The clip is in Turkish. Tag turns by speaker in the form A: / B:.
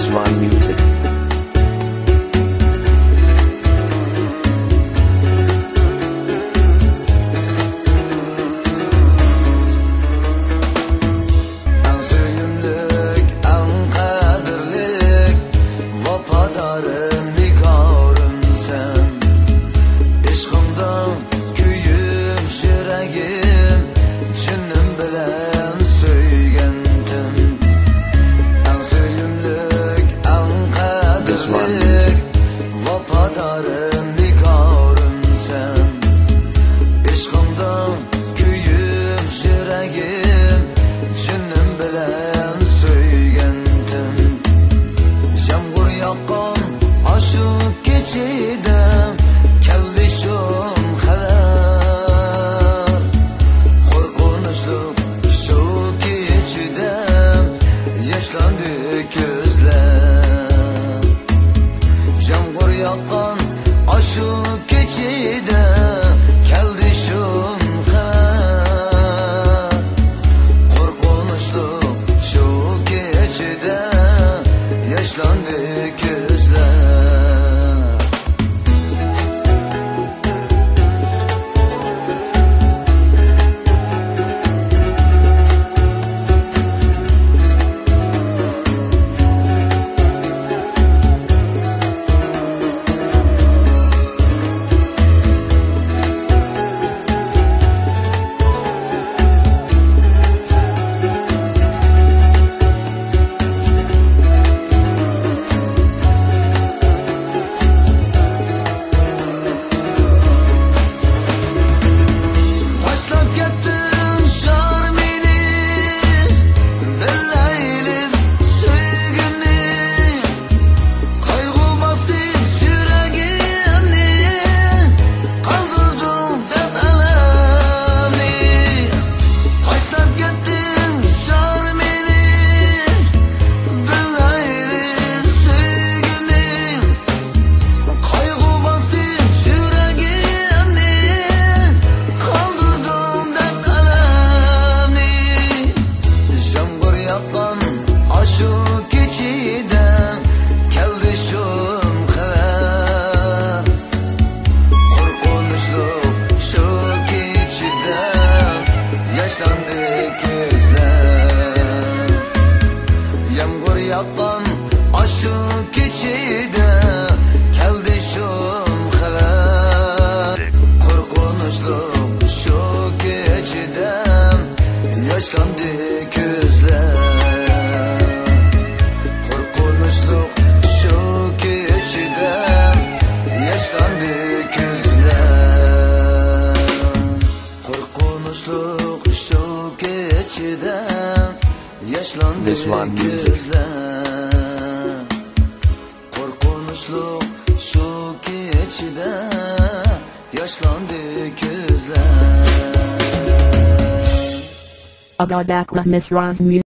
A: This One Music.
B: Vafadarım nigarım sen, ishqimdan kuyib yuragim, jinim bilan suygandim. Yomg'ir yoqqan ashu kechida keldi shum xabar, qo'rqinchli shu kechida yoshlandi ko'zlar. Yomg'ir yoqqan ashu kechida keldi shum xabar, qo'rqinchli shu kechida yoshlandi ko'zlar. Ashu kechida keldi shum xabar, qo'rqinchli shu kechida yoshlandi ko'zlar. Yomg'ir yoqqan ashu kechida keldi shum xabar, qo'rqinchli shu kechida yoshlandi ko'zlar. Shu kechida yoshlandi ko'zlar, qo'rqinchli shu kechida yoshlandi ko'zlar, qo'rqinchli shu kechida yoshlandi ko'zlar.
C: Agadakla Miss Roz Music.